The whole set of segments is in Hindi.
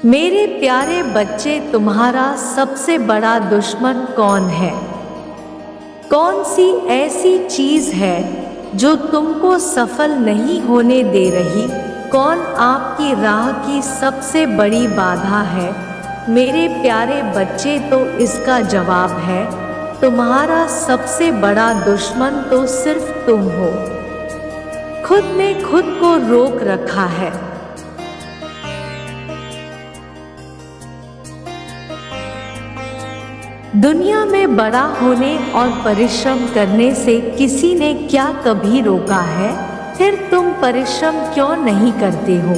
मेरे प्यारे बच्चे, तुम्हारा सबसे बड़ा दुश्मन कौन है? कौन सी ऐसी चीज है जो तुमको सफल नहीं होने दे रही? कौन आपकी राह की सबसे बड़ी बाधा है? मेरे प्यारे बच्चे, तो इसका जवाब है तुम्हारा सबसे बड़ा दुश्मन तो सिर्फ तुम हो। खुद ने खुद को रोक रखा है। दुनिया में बड़ा होने और परिश्रम करने से किसी ने क्या कभी रोका है? फिर तुम परिश्रम क्यों नहीं करते हो?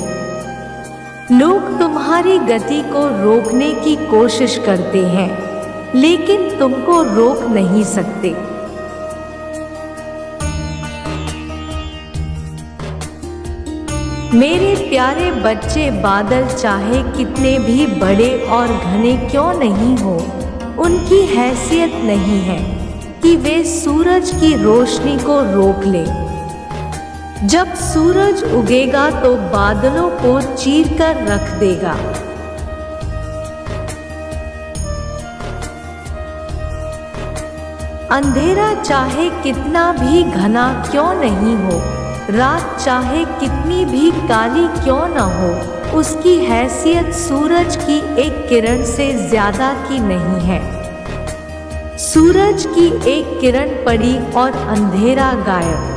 लोग तुम्हारी गति को रोकने की कोशिश करते हैं, लेकिन तुमको रोक नहीं सकते। मेरे प्यारे बच्चे, बादल चाहे कितने भी बड़े और घने क्यों नहीं हो, उनकी हैसियत नहीं है कि वे सूरज की रोशनी को रोक ले। जब सूरज उगेगा तो बादलों को चीरकर रख देगा। अंधेरा चाहे कितना भी घना क्यों नहीं हो, रात चाहे कितनी भी काली क्यों न हो, उसकी हैसियत सूरज की एक किरण से ज्यादा की नहीं है। सूरज की एक किरण पड़ी और अंधेरा गायब।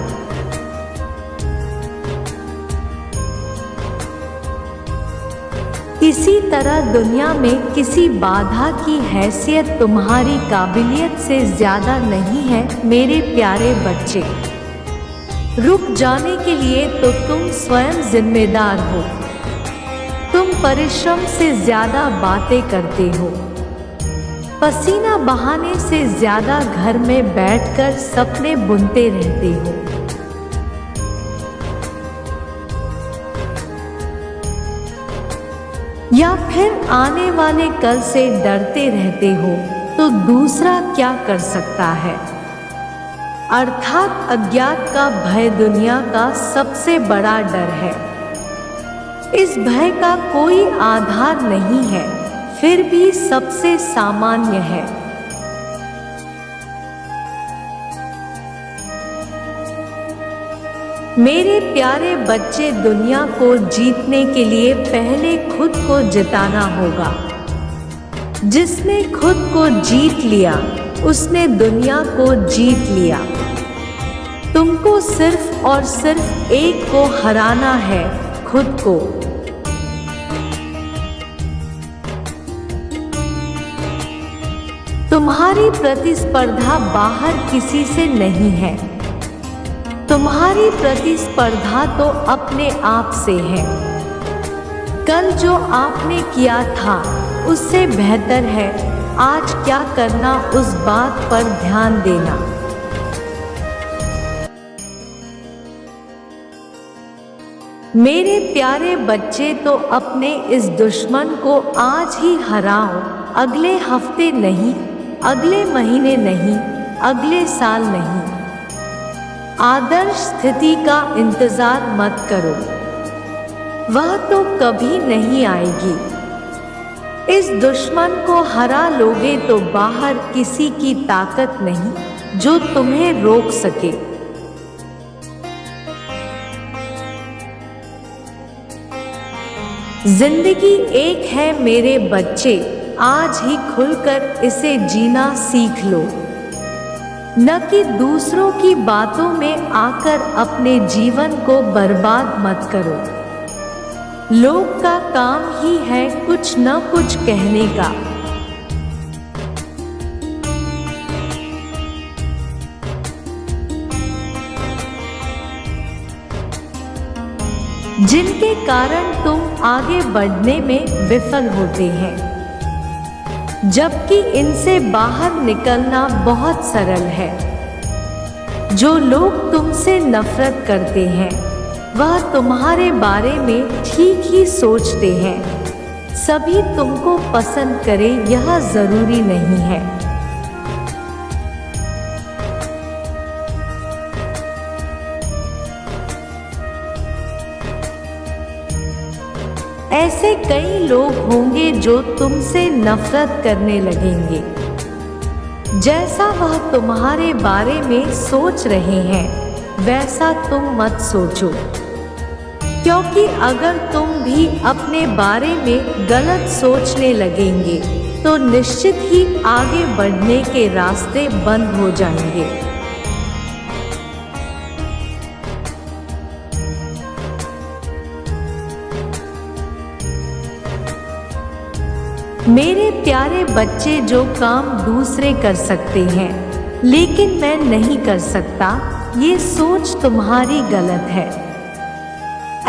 इसी तरह दुनिया में किसी बाधा की हैसियत तुम्हारी काबिलियत से ज्यादा नहीं है। मेरे प्यारे बच्चे, रुक जाने के लिए तो तुम स्वयं जिम्मेदार हो। तुम परिश्रम से ज्यादा बातें करते हो, पसीना बहाने से ज्यादा घर में बैठकर सपने बुनते रहते हो। या फिर आने वाले कल से डरते रहते हो, तो दूसरा क्या कर सकता है? अर्थात अज्ञात का भय दुनिया का सबसे बड़ा डर है। इस भय का कोई आधार नहीं है, फिर भी सबसे सामान्य है। मेरे प्यारे बच्चे, दुनिया को जीतने के लिए पहले खुद को जिताना होगा। जिसने खुद को जीत लिया, उसने दुनिया को जीत लिया। तुमको सिर्फ और सिर्फ एक को हराना है, खुद को। तुम्हारी प्रतिस्पर्धा बाहर किसी से नहीं है। तुम्हारी प्रतिस्पर्धा तो अपने आप से है। कल जो आपने किया था उससे बेहतर है आज क्या करना, उस बात पर ध्यान देना। मेरे प्यारे बच्चे, तो अपने इस दुश्मन को आज ही हराओ। अगले हफ्ते नहीं, अगले महीने नहीं, अगले साल नहीं। आदर्श स्थिति का इंतजार मत करो, वह तो कभी नहीं आएगी। इस दुश्मन को हरा लोगे तो बाहर किसी की ताकत नहीं जो तुम्हें रोक सके। जिंदगी एक है मेरे बच्चे, आज ही खुलकर इसे जीना सीख लो। न कि दूसरों की बातों में आकर अपने जीवन को बर्बाद मत करो। लोग का काम ही है कुछ न कुछ कहने का। जिनके कारण तुम आगे बढ़ने में विफल होते हैं, जबकि इनसे बाहर निकलना बहुत सरल है। जो लोग तुमसे नफरत करते हैं, वह तुम्हारे बारे में ठीक ही सोचते हैं। सभी तुमको पसंद करें यह जरूरी नहीं है। ऐसे कई लोग होंगे जो तुमसे नफरत करने लगेंगे। जैसा वह तुम्हारे बारे में सोच रहे हैं वैसा तुम मत सोचो, क्योंकि अगर तुम भी अपने बारे में गलत सोचने लगेंगे तो निश्चित ही आगे बढ़ने के रास्ते बंद हो जाएंगे। मेरे प्यारे बच्चे, जो काम दूसरे कर सकते हैं लेकिन मैं नहीं कर सकता, ये सोच तुम्हारी गलत है।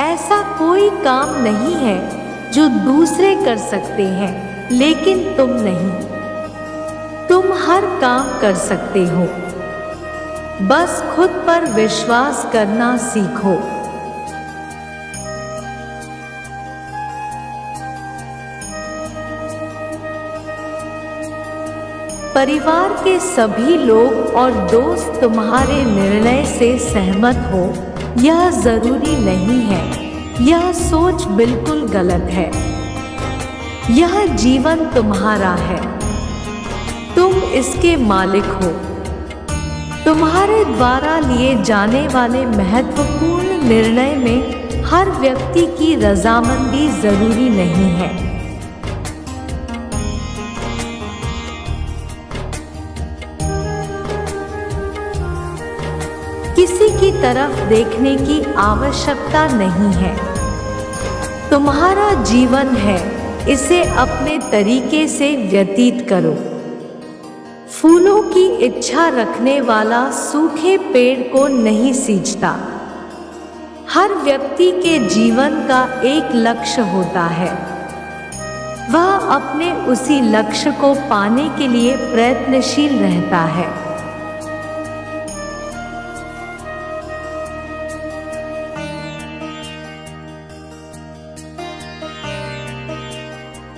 ऐसा कोई काम नहीं है जो दूसरे कर सकते हैं लेकिन तुम नहीं। तुम हर काम कर सकते हो, बस खुद पर विश्वास करना सीखो। परिवार के सभी लोग और दोस्त तुम्हारे निर्णय से सहमत हो, यह जरूरी नहीं है। यह सोच बिल्कुल गलत है। यह जीवन तुम्हारा है, तुम इसके मालिक हो। तुम्हारे द्वारा लिए जाने वाले महत्वपूर्ण निर्णय में हर व्यक्ति की रजामंदी जरूरी नहीं है। किसी की तरफ देखने की आवश्यकता नहीं है। तुम्हारा जीवन है, इसे अपने तरीके से व्यतीत करो। फूलों की इच्छा रखने वाला सूखे पेड़ को नहीं सींचता। हर व्यक्ति के जीवन का एक लक्ष्य होता है, वह अपने उसी लक्ष्य को पाने के लिए प्रयत्नशील रहता है।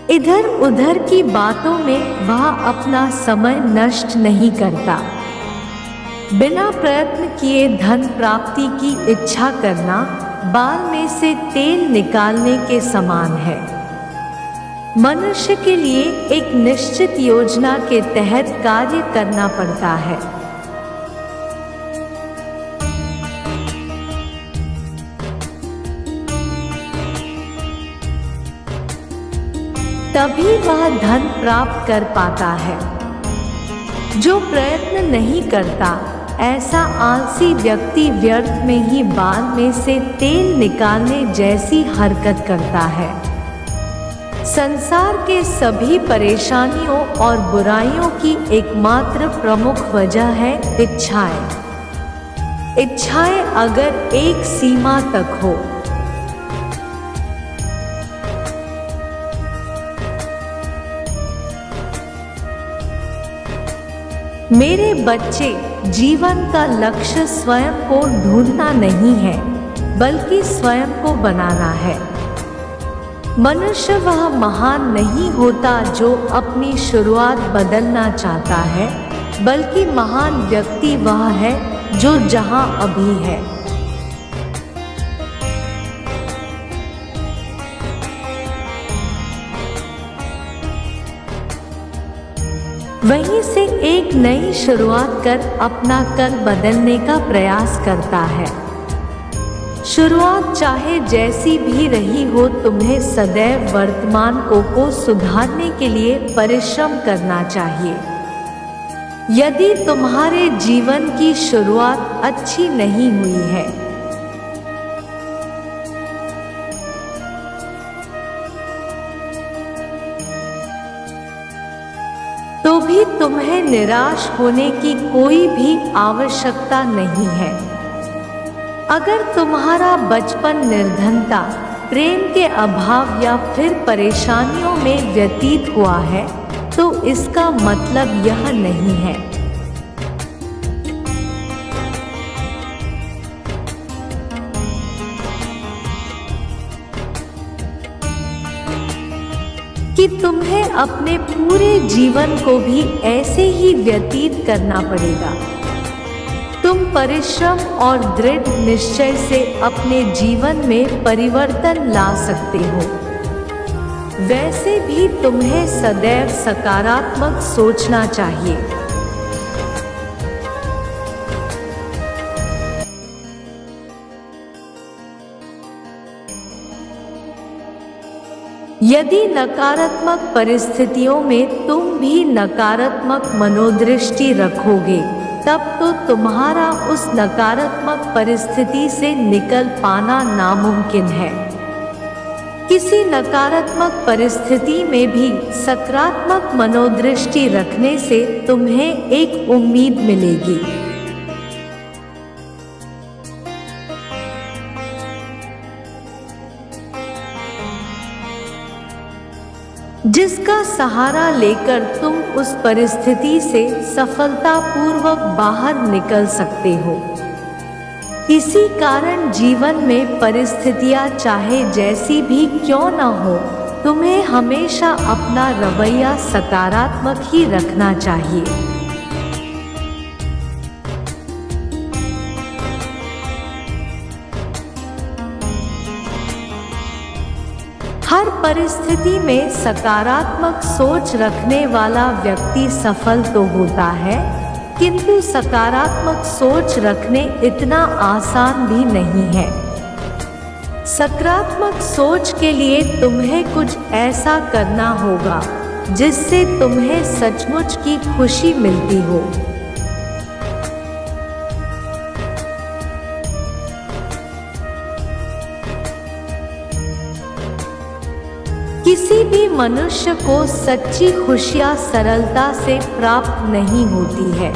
इधर उधर की बातों में वह अपना समय नष्ट नहीं करता। बिना प्रयत्न किए धन प्राप्ति की इच्छा करना बाल में से तेल निकालने के समान है। मनुष्य के लिए एक निश्चित योजना के तहत कार्य करना पड़ता है। तभी वह धन प्राप्त कर पाता है। जो प्रयत्न नहीं करता, ऐसा आलसी व्यक्ति व्यर्थ में ही बाल में से तेल निकालने जैसी हरकत करता है। संसार के सभी परेशानियों और बुराइयों की एकमात्र प्रमुख वजह है इच्छाएं। इच्छाएं अगर एक सीमा तक हो, मेरे बच्चे, जीवन का लक्ष्य स्वयं को ढूंढना नहीं है, बल्कि स्वयं को बनाना है। मनुष्य वह महान नहीं होता जो अपनी शुरुआत बदलना चाहता है, बल्कि महान व्यक्ति वह है जो जहां अभी है वहीं से एक नई शुरुआत कर अपना कल बदलने का प्रयास करता है। शुरुआत चाहे जैसी भी रही हो, तुम्हें सदैव वर्तमान को सुधारने के लिए परिश्रम करना चाहिए। यदि तुम्हारे जीवन की शुरुआत अच्छी नहीं हुई है, तो भी तुम्हें निराश होने की कोई भी आवश्यकता नहीं है। अगर तुम्हारा बचपन निर्धनता, प्रेम के अभाव या फिर परेशानियों में व्यतीत हुआ है, तो इसका मतलब यह नहीं है कि तुम्हें अपने पूरे जीवन को भी ऐसे ही व्यतीत करना पड़ेगा। तुम परिश्रम और दृढ़ निश्चय से अपने जीवन में परिवर्तन ला सकते हो। वैसे भी तुम्हें सदैव सकारात्मक सोचना चाहिए। यदि नकारात्मक परिस्थितियों में तुम भी नकारात्मक मनोदृष्टि रखोगे, तब तो तुम्हारा उस नकारात्मक परिस्थिति से निकल पाना नामुमकिन है। किसी नकारात्मक परिस्थिति में भी सकारात्मक मनोदृष्टि रखने से तुम्हें एक उम्मीद मिलेगी। जिसका सहारा लेकर तुम उस परिस्थिति से सफलतापूर्वक बाहर निकल सकते हो। इसी कारण जीवन में परिस्थितियां चाहे जैसी भी क्यों न हो, तुम्हें हमेशा अपना रवैया सकारात्मक ही रखना चाहिए। हर परिस्थिति में सकारात्मक सोच रखने वाला व्यक्ति सफल तो होता है, किंतु सकारात्मक सोच रखने इतना आसान भी नहीं है। सकारात्मक सोच के लिए तुम्हें कुछ ऐसा करना होगा जिससे तुम्हें सचमुच की खुशी मिलती हो। किसी भी मनुष्य को सच्ची खुशियां सरलता से प्राप्त नहीं होती है।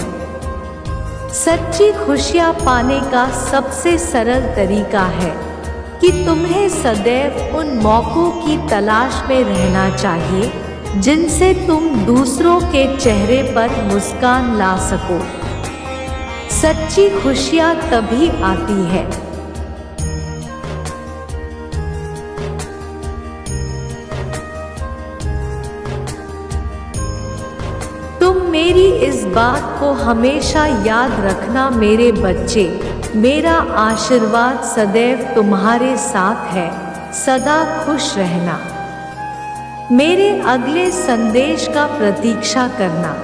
सच्ची खुशियां पाने का सबसे सरल तरीका है कि तुम्हें सदैव उन मौकों की तलाश में रहना चाहिए जिनसे तुम दूसरों के चेहरे पर मुस्कान ला सको। सच्ची खुशियां तभी आती है तुम मेरी इस बात को हमेशा याद रखना मेरे बच्चे, मेरा आशीर्वाद सदैव तुम्हारे साथ है। सदा खुश रहना। मेरे अगले संदेश का प्रतीक्षा करना।